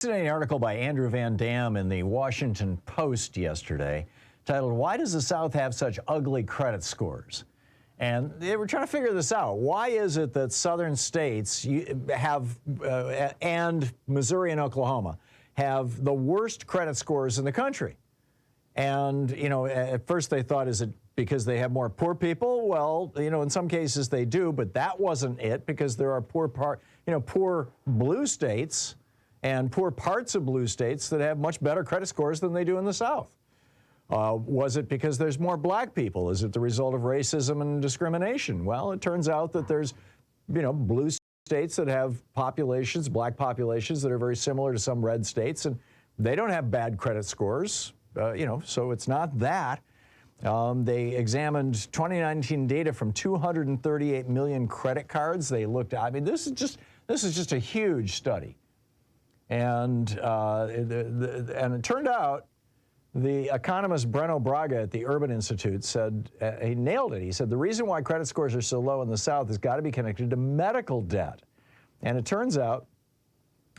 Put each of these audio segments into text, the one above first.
Fascinating article by Andrew Van Dam in the Washington Post yesterday titled, "Why Does the South Have Such Ugly Credit Scores?" And they were trying to figure this out. Why is it that southern states have, and Missouri and Oklahoma, have the worst credit scores in the country? And, you know, at first they thought, is it because they have more poor people? Well, you know, in some cases they do, but that wasn't it, because there are poor blue states and poor parts of blue states that have much better credit scores than they do in the South. Was it because there's more black people? Is it the result of racism and discrimination? Well, it turns out that there's, you know, blue states that have populations, black populations that are very similar to some red states, and they don't have bad credit scores, you know, so it's not that. They examined 2019 data from 238 million credit cards. They looked at, I mean, this is just a huge study. And it turned out the economist Breno Braga at the Urban Institute said, he nailed it. He said, the reason why credit scores are so low in the South has got to be connected to medical debt. And it turns out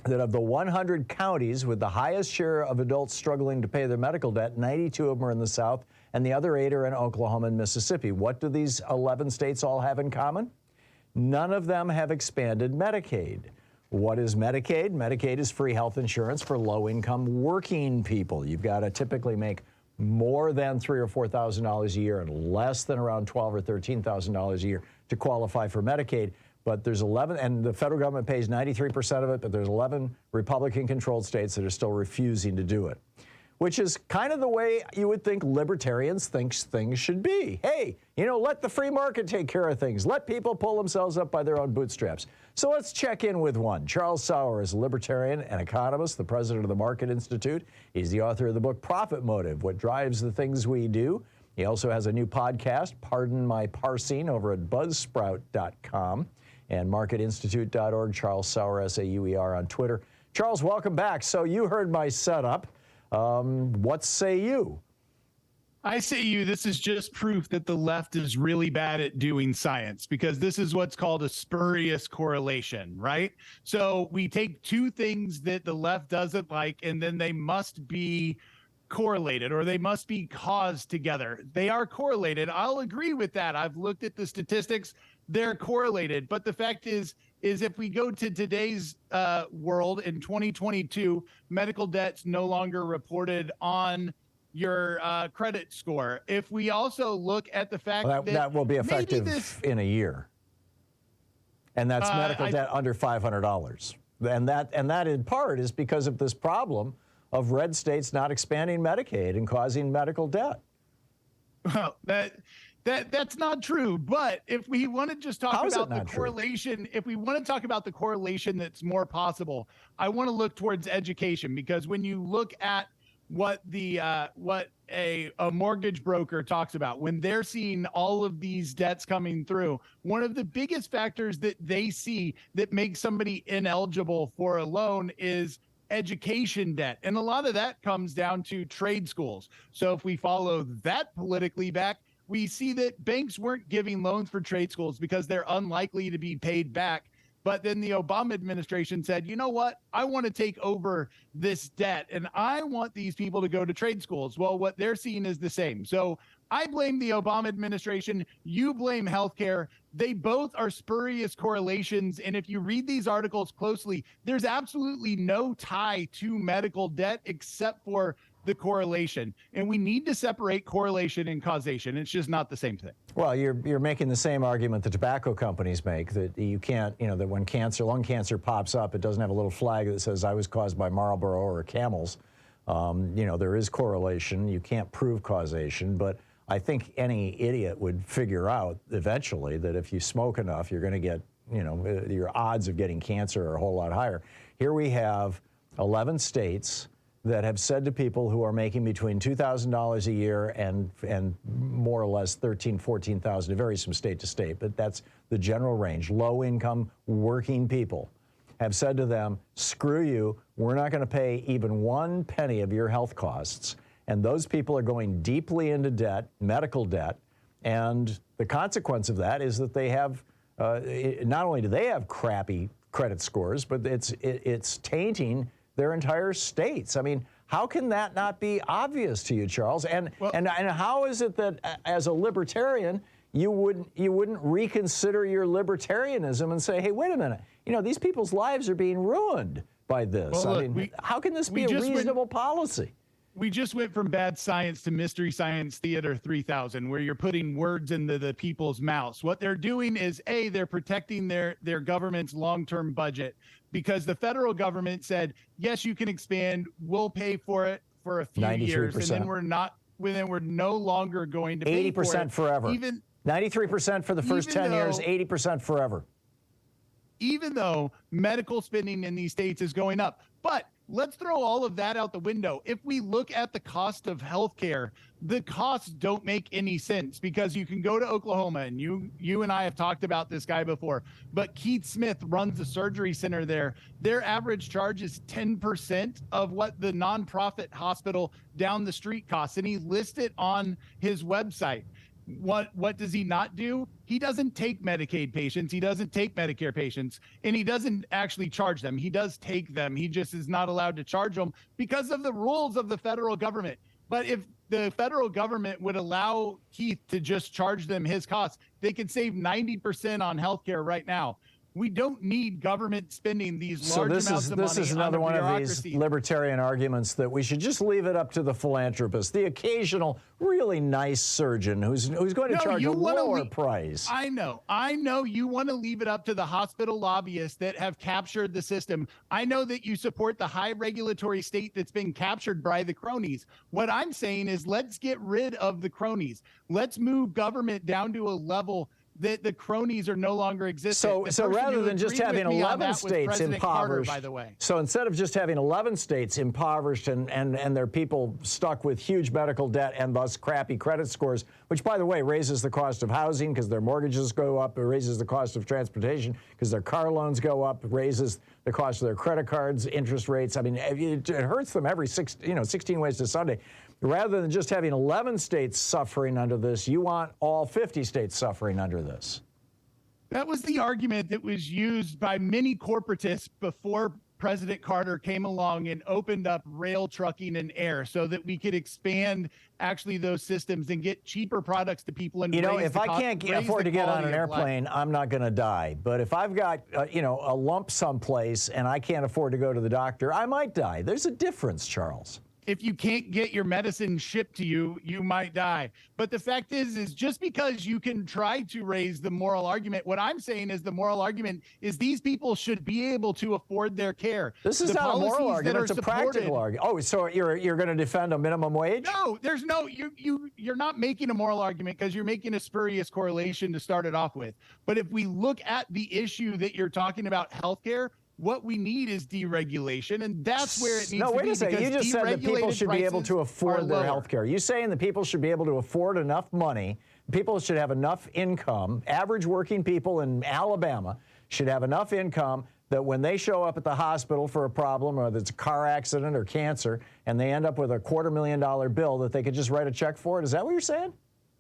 that of the 100 counties with the highest share of adults struggling to pay their medical debt, 92 of them are in the South, and the other 8 are in Oklahoma and Mississippi. What do these 11 states all have in common? None of them have expanded Medicaid. What is Medicaid? Medicaid is free health insurance for low-income working people. You've got to typically make more than $3,000 or $4,000 a year and less than around $12,000 or $13,000 a year to qualify for Medicaid. But there's 11, and the federal government pays 93% of it, but there's 11 Republican-controlled states that are still refusing to do it, which is kind of the way you would think libertarians think things should be. Hey, you know, let the free market take care of things. Let people pull themselves up by their own bootstraps. So let's check in with one. Charles Sauer is a libertarian and economist, the president of the Market Institute. He's the author of the book Profit Motive, What Drives the Things We Do. He also has a new podcast, Pardon My Parsing, over at buzzsprout.com and marketinstitute.org. Charles Sauer, S-A-U-E-R, on Twitter. Charles, welcome back. So you heard my setup. What say you? I say this is just proof that the left is really bad at doing science, because this is what's called a spurious correlation, right? So we take two things that the left doesn't like, and then they must be correlated, or they must be caused together. They are correlated. I'll agree with that. I've looked at the statistics. They're correlated. But the fact is if we go to today's world in 2022, medical debt's no longer reported on your credit score. If we also look at the fact that will be effective in a year, and that's medical debt under $500, and that in part is because of this problem of red states not expanding Medicaid and causing medical debt. Well, that's not true. But if we want to just talk about the correlation, if we want to talk about the correlation that's more possible, I want to look towards education, because when you look at what a mortgage broker talks about when they're seeing all of these debts coming through, one of the biggest factors that they see that makes somebody ineligible for a loan is education debt. And a lot of that comes down to trade schools. So if we follow that politically back, we see that banks weren't giving loans for trade schools because they're unlikely to be paid back. But then the Obama administration said, you know what? I want to take over this debt, and I want these people to go to trade schools. Well, what they're seeing is the same. So I blame the Obama administration. You blame healthcare. They both are spurious correlations. And if you read these articles closely, there's absolutely no tie to medical debt except for the correlation. And we need to separate correlation and causation. It's just not the same thing. Well, you're making the same argument the tobacco companies make, that you can't, you know, that when lung cancer pops up, it doesn't have a little flag that says I was caused by Marlboro or Camels. You know, there is correlation. You can't prove causation, but I think any idiot would figure out eventually that if you smoke enough, you're going to get, you know, your odds of getting cancer are a whole lot higher. Here we have 11 states that have said to people who are making between $2,000 a year and more or less $13,000, $14,000. It varies from state to state, but that's the general range. Low-income working people have said to them, screw you, we're not going to pay even 1 penny of your health costs. And those people are going deeply into debt, medical debt, and the consequence of that is that they have, not only do they have crappy credit scores, but it's tainting their entire states. I mean, how can that not be obvious to you, Charles? And how is it that as a libertarian, you wouldn't reconsider your libertarianism and say, hey, wait a minute, you know, these people's lives are being ruined by this. Well, I mean, how can this be a reasonable policy? We just went from bad science to Mystery Science Theater 3000, where you're putting words into the people's mouths. What they're doing is, they're protecting their government's long-term budget, because the federal government said, yes, you can expand. We'll pay for it for a few years. And then we're no longer going to pay 80% forever. Even 93% for the first 10 years, 80% forever. Even though medical spending in these states is going up. But let's throw all of that out the window. If we look at the cost of healthcare, the costs don't make any sense, because you can go to Oklahoma, and you and I have talked about this guy before, but Keith Smith runs a surgery center there. Their average charge is 10% of what the nonprofit hospital down the street costs, and he lists it on his website. What does he not do? He doesn't take Medicaid patients. He doesn't take Medicare patients, and he doesn't actually charge them. He does take them. He just is not allowed to charge them because of the rules of the federal government. But if the federal government would allow Keith to just charge them his costs, they could save 90% on healthcare right now. We don't need government spending these large amounts of money. This is another one of these libertarian arguments that we should just leave it up to the philanthropist, the occasional really nice surgeon who's going to charge a lower price. I know you want to leave it up to the hospital lobbyists that have captured the system. I know that you support the high regulatory state that's been captured by the cronies. What I'm saying is, let's get rid of the cronies. Let's move government down to a level that the cronies are no longer existent. So rather than just having 11 states impoverished, Carter, by the way. So instead of just having 11 states impoverished and their people stuck with huge medical debt and thus crappy credit scores, which, by the way, raises the cost of housing because their mortgages go up, it raises the cost of transportation because their car loans go up, it raises the cost of their credit cards, interest rates. I mean, it hurts them every 16 ways to Sunday. Rather than just having 11 states suffering under this, you want all 50 states suffering under this. That was the argument that was used by many corporatists before President Carter came along and opened up rail, trucking, and air so that we could expand actually those systems and get cheaper products to people. And if I can't afford to get on an airplane, I'm not going to die. But if I've got, a lump someplace and I can't afford to go to the doctor, I might die. There's a difference, Charles. If you can't get your medicine shipped to you, you might die. But the fact is just because you can try to raise the moral argument, what I'm saying is the moral argument is these people should be able to afford their care. This is not a moral argument, it's a practical argument. Oh, so you're going to defend a minimum wage? No, there's no, you're not making a moral argument because you're making a spurious correlation to start it off with. But if we look at the issue that you're talking about, healthcare, what we need is deregulation, and that's where it needs to be. No, wait a second. You just said that people should be able to afford their health care. You saying that people should be able to afford enough money, people should have enough income, average working people in Alabama should have enough income that when they show up at the hospital for a problem, or it's a car accident or cancer, and they end up with a $250,000 bill, that they could just write a check for it? Is that what you're saying?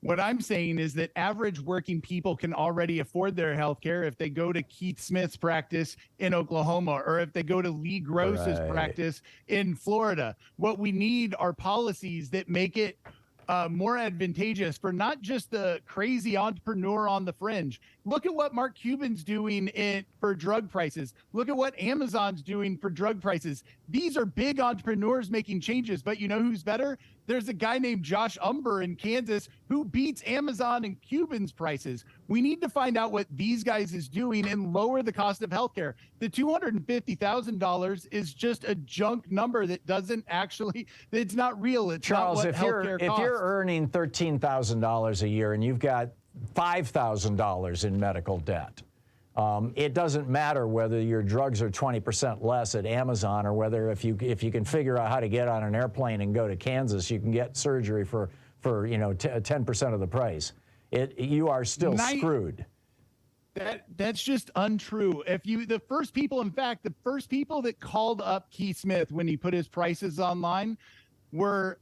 What I'm saying is that average working people can already afford their health care if they go to Keith Smith's practice in Oklahoma, or if they go to Lee Gross's practice in Florida. What we need are policies that make it more advantageous for not just the crazy entrepreneur on the fringe. Look at what Mark Cuban's doing for drug prices. Look at what Amazon's doing for drug prices. These are big entrepreneurs making changes, but you know who's better? There's a guy named Josh Umber in Kansas who beats Amazon and Cuban's prices. We need to find out what these guys is doing and lower the cost of healthcare. The $250,000 is just a junk number that doesn't actually, it's not real. It's Charles, not what healthcare costs. If you're earning $13,000 a year and you've got $5,000 in medical debt, it doesn't matter whether your drugs are 20% less at Amazon, or whether if you can figure out how to get on an airplane and go to Kansas, you can get surgery for 10% of the price. You are still screwed. That's just untrue. The first people that called up Keith Smith when he put his prices online were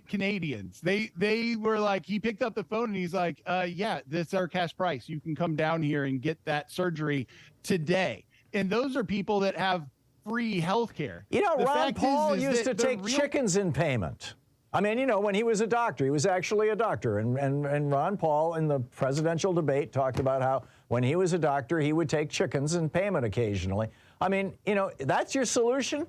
Canadians. They were like, he picked up the phone and he's like, yeah, this is our cash price. You can come down here and get that surgery today. And those are people that have free health care. You know, The Ron fact Paul is used to that the take chickens in payment. I mean, you know, when he was a doctor, he was actually a doctor. And Ron Paul in the presidential debate talked about how when he was a doctor, he would take chickens in payment occasionally. I mean, you know, that's your solution?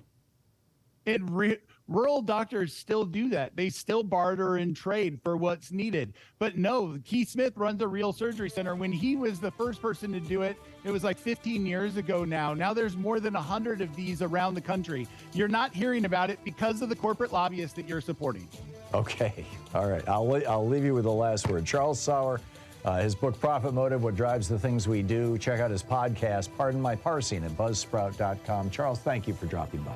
Rural doctors still do that. They still barter and trade for what's needed. But no, Keith Smith runs a real surgery center. When he was the first person to do it, it was like 15 years ago now. Now there's more than 100 of these around the country. You're not hearing about it because of the corporate lobbyists that you're supporting. Okay. All right. I'll leave you with the last word. Charles Sauer, his book, Profit Motive, What Drives the Things We Do. Check out his podcast, Pardon My Parsing, at buzzsprout.com. Charles, thank you for dropping by.